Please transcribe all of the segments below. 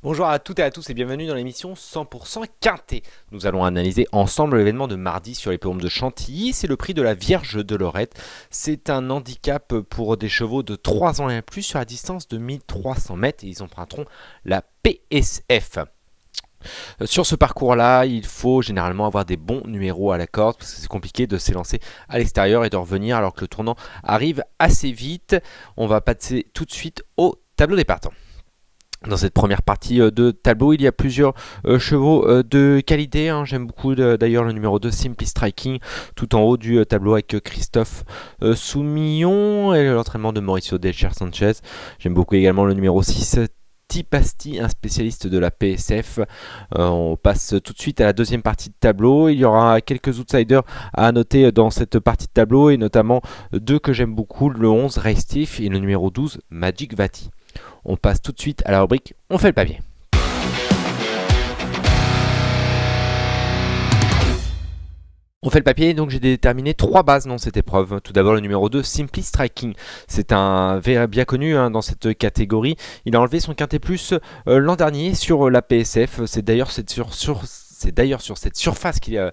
Bonjour à toutes et à tous et bienvenue dans l'émission 100% Quintet. Nous allons analyser ensemble l'événement de mardi sur l'hippodrome de Chantilly. C'est le prix de la Vierge de Lorette. C'est un handicap pour des chevaux de 3 ans et plus sur la distance de 1300 mètres et ils emprunteront la PSF. Sur ce parcours-là, il faut généralement avoir des bons numéros à la corde parce que c'est compliqué de s'élancer à l'extérieur et de revenir alors que le tournant arrive assez vite. On va passer tout de suite au tableau des partants. Dans cette première partie de tableau, il y a plusieurs chevaux de qualité. J'aime beaucoup d'ailleurs le numéro 2, Simply Striking, tout en haut du tableau avec Christophe Soumillon et l'entraînement de Mauricio Delcher Sanchez. J'aime beaucoup également le numéro 6, Tipasti, un spécialiste de la PSF. On passe tout de suite à la deuxième partie de tableau. Il y aura quelques outsiders à noter dans cette partie de tableau et notamment deux que j'aime beaucoup, le 11, Restiff et le numéro 12, Magic Vati. On passe tout de suite à la rubrique On fait le papier. On fait le papier, donc j'ai déterminé 3 bases dans cette épreuve. Tout d'abord le numéro 2, Simply Striking. C'est un bien connu dans cette catégorie. Il a enlevé son quintet plus l'an dernier sur la PSF. C'est d'ailleurs sur cette surface qu'il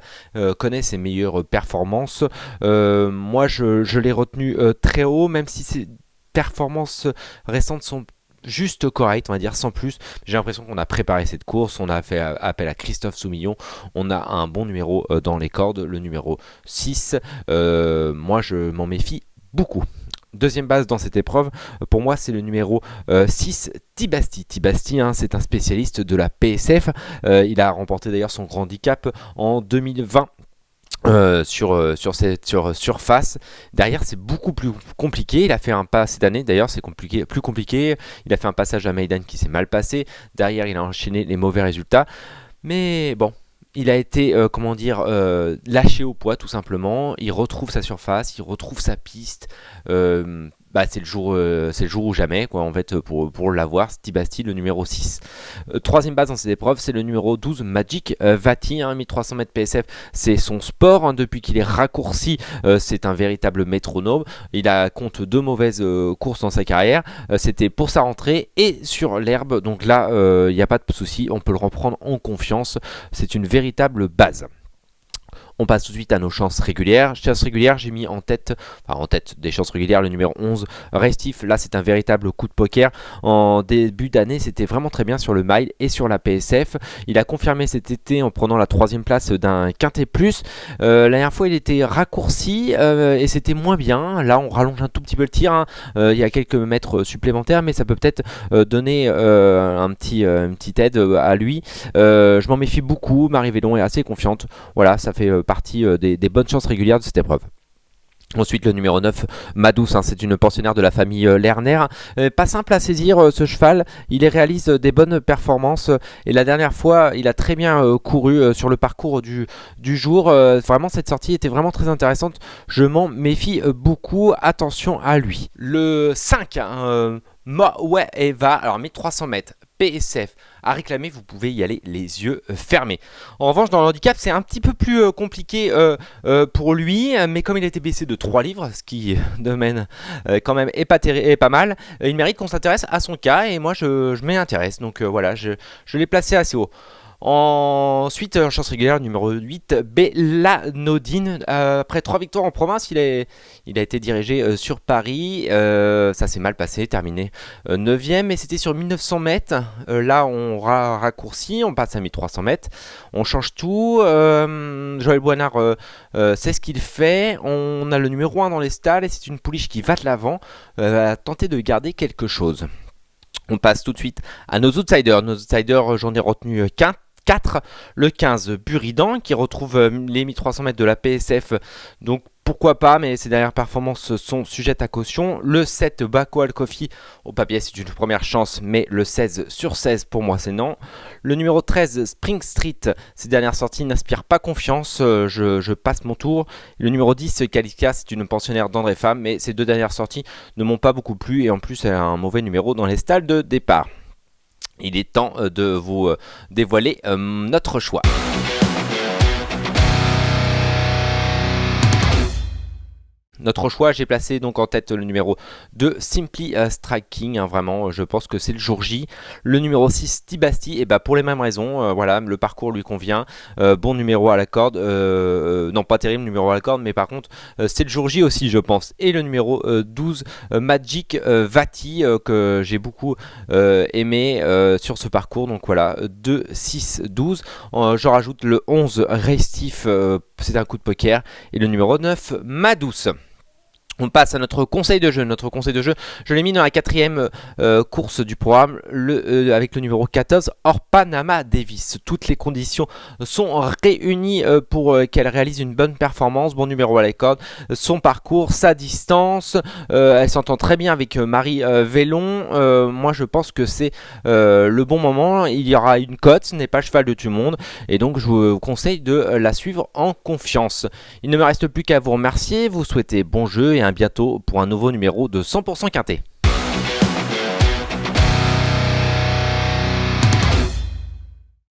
connaît ses meilleures performances. Moi, je l'ai retenu très haut, même si ses performances récentes sont juste correct, on va dire, sans plus. J'ai l'impression qu'on a préparé cette course, on a fait appel à Christophe Soumillon, on a un bon numéro dans les cordes, le numéro 6. Moi, je m'en méfie beaucoup. Deuxième base dans cette épreuve, pour moi, c'est le numéro 6, Tipasti. Tipasti, c'est un spécialiste de la PSF. Il a remporté d'ailleurs son grand handicap en 2020. Sur cette surface. Derrière, c'est beaucoup plus compliqué. Il a fait un pas cette année, d'ailleurs, c'est plus compliqué. Il a fait un passage à Maiden qui s'est mal passé. Derrière, il a enchaîné les mauvais résultats. Mais bon, il a été, lâché au poids, tout simplement. Il retrouve sa surface, il retrouve sa piste. C'est le jour ou jamais, quoi, en fait, pour l'avoir. Tipasti, le numéro 6. Troisième base dans cette épreuve, c'est le numéro 12, Magic Vati, 1300 mètres PSF. C'est son sport, depuis qu'il est raccourci, c'est un véritable métronome. Il compte 2 mauvaises courses dans sa carrière. C'était pour sa rentrée et sur l'herbe. Donc là, il n'y a pas de souci, on peut le reprendre en confiance. C'est une véritable base. On passe tout de suite à nos chances régulières. Chances régulières, j'ai mis en tête des chances régulières le numéro 11, Restif. Là, c'est un véritable coup de poker. En début d'année, c'était vraiment très bien sur le mile et sur la PSF. Il a confirmé cet été en prenant la 3e place d'un quintet plus. La dernière fois, il était raccourci et c'était moins bien. Là, on rallonge un tout petit peu le tir. Il y a quelques mètres supplémentaires, mais ça peut peut-être donner une petite aide à lui. Je m'en méfie beaucoup. Marie Vélon est assez confiante. Voilà, ça fait partie des bonnes chances régulières de cette épreuve. Ensuite, le numéro 9, Madous, c'est une pensionnaire de la famille Lerner. Pas simple à saisir ce cheval, il réalise des bonnes performances et la dernière fois, il a très bien couru sur le parcours du jour. Vraiment, cette sortie était vraiment très intéressante. Je m'en méfie beaucoup, attention à lui. Le 5, Moe Eva, alors 1300 mètres. PSF à réclamer, vous pouvez y aller les yeux fermés. En revanche, dans le handicap, c'est un petit peu plus compliqué pour lui, mais comme il a été baissé de 3 livres, ce qui domaine quand même est pas mal, il mérite qu'on s'intéresse à son cas et moi je m'y intéresse. Donc voilà, je l'ai placé assez haut. Ensuite, en chance régulière, numéro 8, Bellanodine. Après 3 victoires en province, il a été dirigé sur Paris. Ça s'est mal passé, terminé 9ème. Et c'était sur 1900 mètres. Là, on raccourcit, on passe à 1300 mètres. On change tout. Joël Boinard sait ce qu'il fait. On a le numéro 1 dans les stalles et c'est une pouliche qui va de l'avant. À tenter de garder quelque chose. On passe tout de suite à nos outsiders. Nos outsiders, j'en ai retenu qu'un. 4, le 15 Buridan qui retrouve les 1300 mètres de la PSF, donc pourquoi pas, mais ses dernières performances sont sujettes à caution. Le 7 Bako Al Kofi, au papier c'est une première chance, mais le 16 sur 16 pour moi c'est non. Le numéro 13 Spring Street, ses dernières sorties n'inspirent pas confiance, je passe mon tour. Le numéro 10 Kalika, c'est une pensionnaire d'André Femme, mais ses 2 dernières sorties ne m'ont pas beaucoup plu et en plus elle a un mauvais numéro dans les stalles de départ. Il est temps de vous dévoiler notre choix. Notre choix, j'ai placé donc en tête le numéro 2, Simply Striking, hein, vraiment, je pense que c'est le jour J. Le numéro 6, Tibasti, et bah pour les mêmes raisons, voilà, le parcours lui convient, bon numéro à la corde, non pas terrible numéro à la corde, mais par contre c'est le jour J aussi je pense. Et le numéro 12, Magic Vati, que j'ai beaucoup aimé sur ce parcours, donc voilà, 2, 6, 12. Je rajoute le 11, Restif, c'est un coup de poker, et le numéro 9, Madouce. On passe à notre conseil de jeu. Notre conseil de jeu, je l'ai mis dans la quatrième course du programme avec le numéro 14, Orpanama Davis. Toutes les conditions sont réunies pour qu'elle réalise une bonne performance. Bon numéro à la corde, son parcours, sa distance. Elle s'entend très bien avec Marie Vélon. Moi, je pense que c'est le bon moment. Il y aura une cote, ce n'est pas cheval de tout le monde. Et donc, je vous conseille de la suivre en confiance. Il ne me reste plus qu'à vous remercier, vous souhaiter bon jeu et à bientôt pour un nouveau numéro de 100% Quintet.